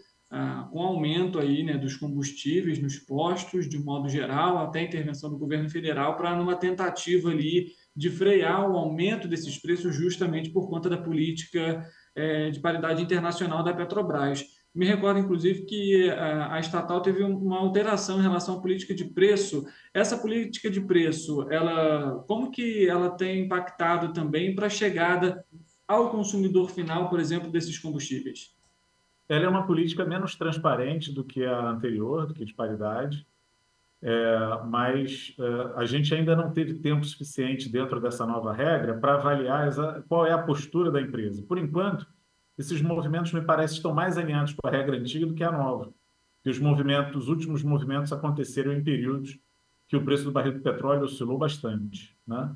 com o aumento aí, né, dos combustíveis nos postos, de modo geral, até a intervenção do governo federal, para numa tentativa ali de frear o aumento desses preços justamente por conta da política de paridade internacional da Petrobras. Me recordo, inclusive, que a estatal teve uma alteração em relação à política de preço. Essa política de preço, como que ela tem impactado também para a chegada ao consumidor final, por exemplo, desses combustíveis? Ela é uma política menos transparente do que a anterior, do que de paridade, mas a gente ainda não teve tempo suficiente dentro dessa nova regra para avaliar qual é a postura da empresa. Por enquanto, esses movimentos, me parece, estão mais alinhados com a regra antiga do que a nova. E os últimos movimentos aconteceram em períodos que o preço do barril de petróleo oscilou bastante, né?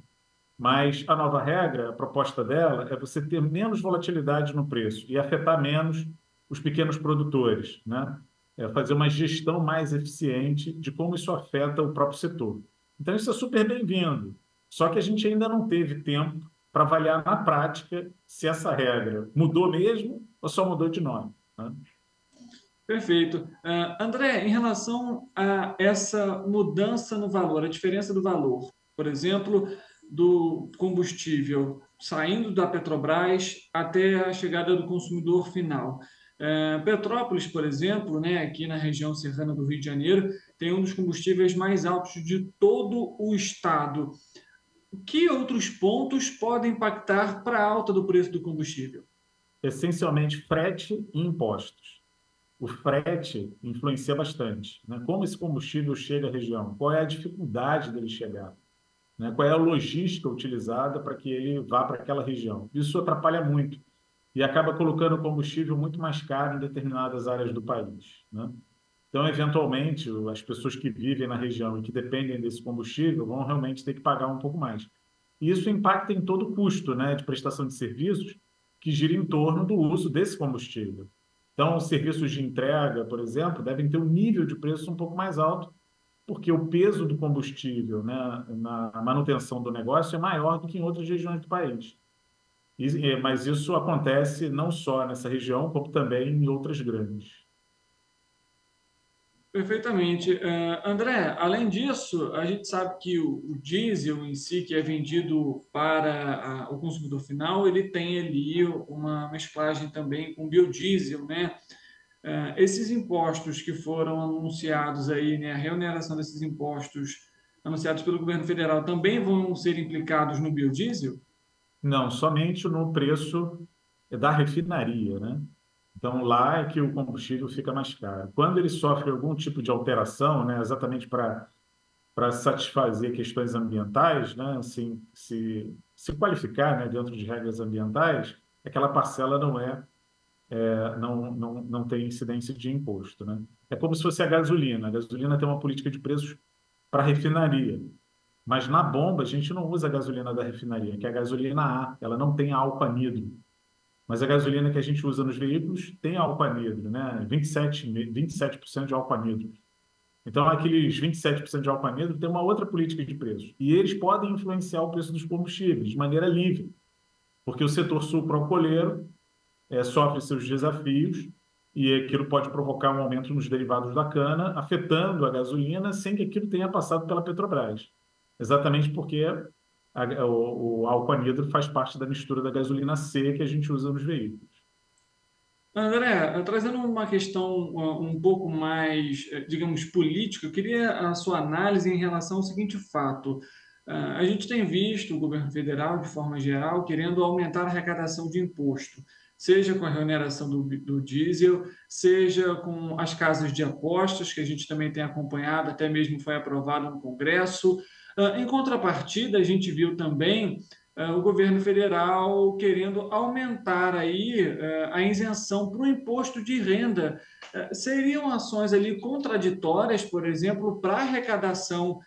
Mas a nova regra, a proposta dela, é você ter menos volatilidade no preço e afetar menos os pequenos produtores, né? Fazer uma gestão mais eficiente de como isso afeta o próprio setor. Então, isso é super bem-vindo. Só que a gente ainda não teve tempo para avaliar na prática se essa regra mudou mesmo ou só mudou de nome, né? Perfeito. André, em relação a essa mudança no valor, a diferença do valor, por exemplo, do combustível saindo da Petrobras até a chegada do consumidor final. Petrópolis, por exemplo, né, aqui na região serrana do Rio de Janeiro, tem um dos combustíveis mais altos de todo o estado. Que outros pontos podem impactar para a alta do preço do combustível? Essencialmente, frete e impostos. O frete influencia bastante, né? Como esse combustível chega à região, qual é a dificuldade dele chegar, né? Qual é a logística utilizada para que ele vá para aquela região. Isso atrapalha muito e acaba colocando o combustível muito mais caro em determinadas áreas do país, né? Então, eventualmente, as pessoas que vivem na região e que dependem desse combustível vão realmente ter que pagar um pouco mais. E isso impacta em todo o custo, né, de prestação de serviços que gira em torno do uso desse combustível. Então, os serviços de entrega, por exemplo, devem ter um nível de preço um pouco mais alto, porque o peso do combustível, né, na manutenção do negócio é maior do que em outras regiões do país. Mas isso acontece não só nessa região, como também em outras grandes. Perfeitamente. André, além disso, a gente sabe que o diesel em si, que é vendido para o consumidor final, ele tem ali uma mesclagem também com biodiesel, né? Esses impostos que foram anunciados aí, né, a reoneração desses impostos anunciados pelo governo federal também vão ser implicados no biodiesel? Não, somente no preço da refinaria, né? Então, lá é que o combustível fica mais caro. Quando ele sofre algum tipo de alteração, né, exatamente para satisfazer questões ambientais, né, assim, se qualificar, né, dentro de regras ambientais, aquela parcela não tem incidência de imposto, né? É como se fosse a gasolina. A gasolina tem uma política de preços para refinaria. Mas na bomba a gente não usa a gasolina da refinaria, que é a gasolina A. Ela não tem álcool anidro. Mas a gasolina que a gente usa nos veículos tem álcool anidro, né? 27% de álcool anidro. Então, aqueles 27% de álcool anidro tem uma outra política de preço. E eles podem influenciar o preço dos combustíveis de maneira livre, porque o setor sucroalcooleiro sofre seus desafios e aquilo pode provocar um aumento nos derivados da cana, afetando a gasolina sem que aquilo tenha passado pela Petrobras. Exatamente porque o álcool anidro faz parte da mistura da gasolina C que a gente usa nos veículos. André, trazendo uma questão um pouco mais, digamos, política, eu queria a sua análise em relação ao seguinte fato. A gente tem visto o governo federal, de forma geral, querendo aumentar a arrecadação de imposto, seja com a reoneração do diesel, seja com as casas de apostas, que a gente também tem acompanhado, até mesmo foi aprovado no Congresso. Em contrapartida, a gente viu também o governo federal querendo aumentar aí a isenção para o imposto de renda. Seriam ações ali contraditórias, por exemplo, para a arrecadação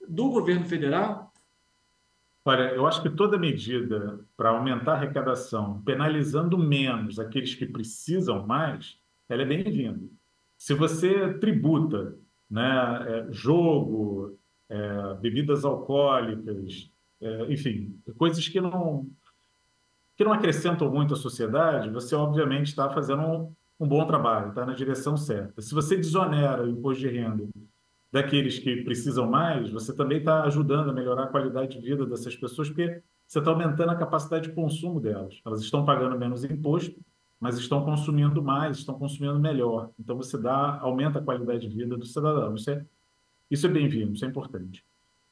do governo federal? Olha, eu acho que toda medida para aumentar a arrecadação, penalizando menos aqueles que precisam mais, ela é bem-vinda. Se você tributa, né, jogo, bebidas alcoólicas, enfim, coisas que não acrescentam muito à sociedade, você obviamente está fazendo um bom trabalho, está na direção certa. Se você desonera o imposto de renda daqueles que precisam mais, você também está ajudando a melhorar a qualidade de vida dessas pessoas, porque você está aumentando a capacidade de consumo delas. Elas estão pagando menos imposto, mas estão consumindo mais, estão consumindo melhor. Então você aumenta a qualidade de vida do cidadão. Isso é bem-vindo, isso é importante.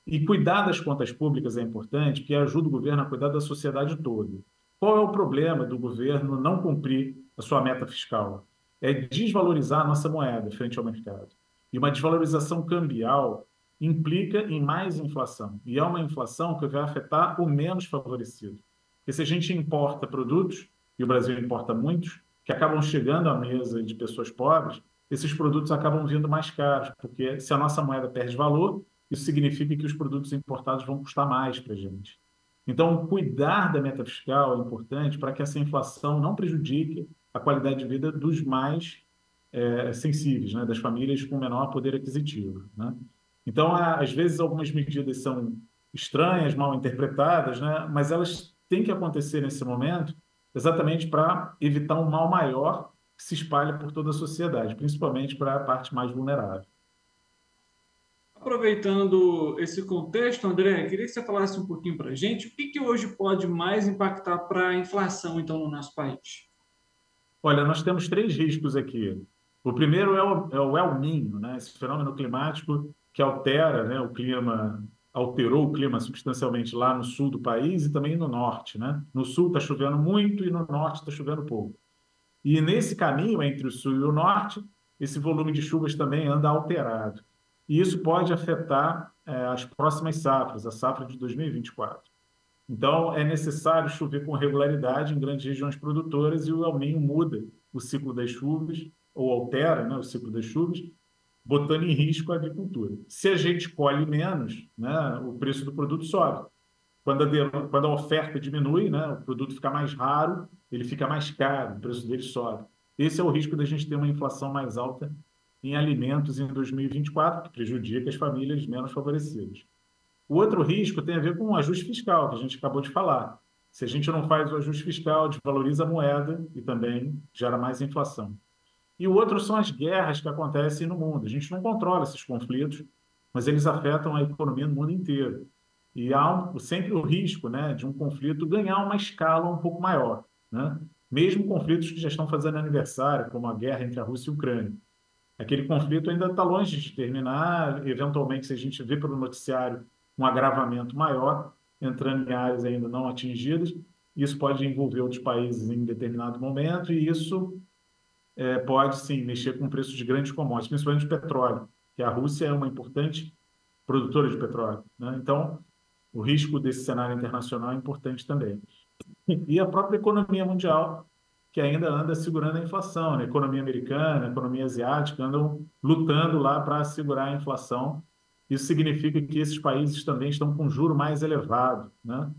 E cuidar das contas públicas é importante, porque ajuda o governo a cuidar da sociedade toda. Qual é o problema do governo não cumprir a sua meta fiscal? É desvalorizar a nossa moeda frente ao mercado. E uma desvalorização cambial implica em mais inflação. E é uma inflação que vai afetar o menos favorecido. Porque se a gente importa produtos, e o Brasil importa muitos, que acabam chegando à mesa de pessoas pobres, esses produtos acabam vindo mais caros, porque se a nossa moeda perde valor, isso significa que os produtos importados vão custar mais para a gente. Então, cuidar da meta fiscal é importante para que essa inflação não prejudique a qualidade de vida dos mais sensíveis, né, das famílias com menor poder aquisitivo, né? Então, às vezes, algumas medidas são estranhas, mal interpretadas, né, mas elas têm que acontecer nesse momento exatamente para evitar um mal maior que se espalha por toda a sociedade, principalmente para a parte mais vulnerável. Aproveitando esse contexto, André, queria que você falasse um pouquinho para a gente o que hoje pode mais impactar para a inflação, então, no nosso país. Olha, nós temos 3 riscos aqui. O primeiro é o El Niño, né? Esse fenômeno climático que altera, né, o clima, alterou o clima substancialmente lá no sul do país e também no norte, né? No sul está chovendo muito e no norte está chovendo pouco. E nesse caminho entre o sul e o norte, esse volume de chuvas também anda alterado. E isso pode afetar as próximas safras, a safra de 2024. Então, é necessário chover com regularidade em grandes regiões produtoras e o El Niño muda o ciclo das chuvas, ou altera, né, o ciclo das chuvas, botando em risco a agricultura. Se a gente colhe menos, né, o preço do produto sobe. Quando a oferta diminui, né, o produto fica mais raro, ele fica mais caro, o preço dele sobe. Esse é o risco da gente ter uma inflação mais alta em alimentos em 2024, que prejudica as famílias menos favorecidas. O outro risco tem a ver com o ajuste fiscal, que a gente acabou de falar. Se a gente não faz o ajuste fiscal, desvaloriza a moeda e também gera mais inflação. E o outro são as guerras que acontecem no mundo. A gente não controla esses conflitos, mas eles afetam a economia no mundo inteiro. E há sempre o risco, né, de um conflito ganhar uma escala um pouco maior, né? Mesmo conflitos que já estão fazendo aniversário, como a guerra entre a Rússia e a Ucrânia. Aquele conflito ainda está longe de terminar. Eventualmente, se a gente vê pelo noticiário um agravamento maior, entrando em áreas ainda não atingidas, isso pode envolver outros países em determinado momento, e isso pode, sim, mexer com o preço de grandes commodities, principalmente o petróleo, que a Rússia é uma importante produtora de petróleo, né? Então, o risco desse cenário internacional é importante também. E a própria economia mundial, que ainda anda segurando a inflação, né? A economia americana, a economia asiática andam lutando lá para segurar a inflação. Isso significa que esses países também estão com juro mais elevado, né?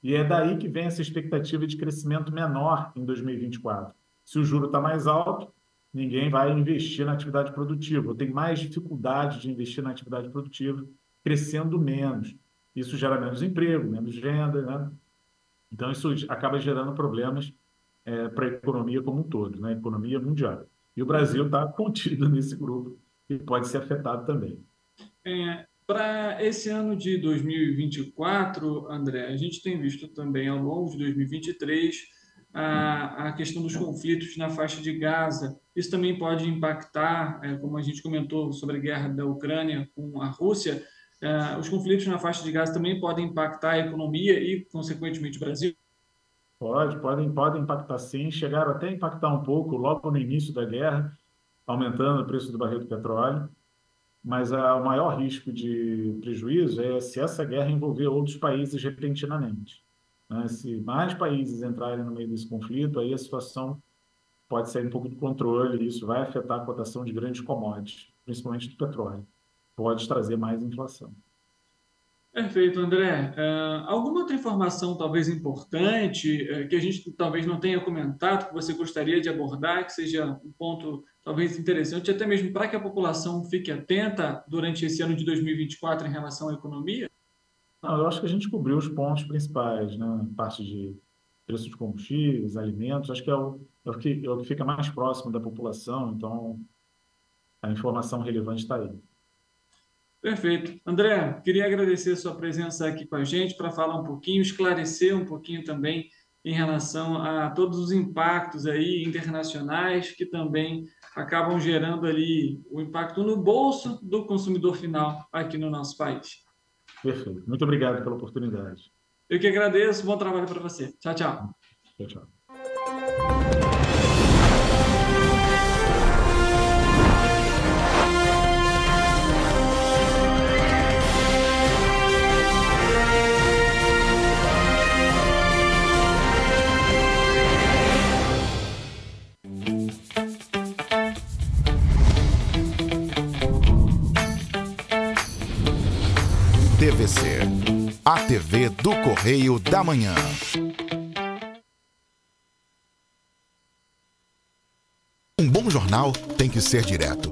E é daí que vem essa expectativa de crescimento menor em 2024. Se o juro está mais alto, ninguém vai investir na atividade produtiva, ou tem mais dificuldade de investir na atividade produtiva, crescendo menos. Isso gera menos emprego, menos renda, né? Então, isso acaba gerando problemas para a economia como um todo, né? A economia mundial. E o Brasil está contido nesse grupo e pode ser afetado também. Para esse ano de 2024, André, a gente tem visto também ao longo de 2023 a questão dos conflitos na faixa de Gaza. Isso também pode impactar, como a gente comentou sobre a guerra da Ucrânia com a Rússia, os conflitos na faixa de Gaza também podem impactar a economia e, consequentemente, o Brasil? Podem impactar sim, chegaram até a impactar um pouco logo no início da guerra, aumentando o preço do barril do petróleo, mas o maior risco de prejuízo é se essa guerra envolver outros países repentinamente. Né? Se mais países entrarem no meio desse conflito, aí a situação pode sair um pouco do controle e isso vai afetar a cotação de grandes commodities, principalmente do petróleo. Pode trazer mais inflação. Perfeito, André. Alguma outra informação talvez importante que a gente talvez não tenha comentado, que você gostaria de abordar, que seja um ponto talvez interessante, até mesmo para que a população fique atenta durante esse ano de 2024 em relação à economia? Não, eu acho que a gente cobriu os pontos principais, né? Parte de preço de combustíveis, alimentos, acho que é o que fica mais próximo da população, então a informação relevante está aí. Perfeito. André, queria agradecer a sua presença aqui com a gente para falar um pouquinho, esclarecer um pouquinho também em relação a todos os impactos aí internacionais que também acabam gerando ali o impacto no bolso do consumidor final aqui no nosso país. Perfeito. Muito obrigado pela oportunidade. Eu que agradeço. Bom trabalho para você. Tchau, tchau. Tchau, tchau. TVC, a TV do Correio da Manhã. Um bom jornal tem que ser direto,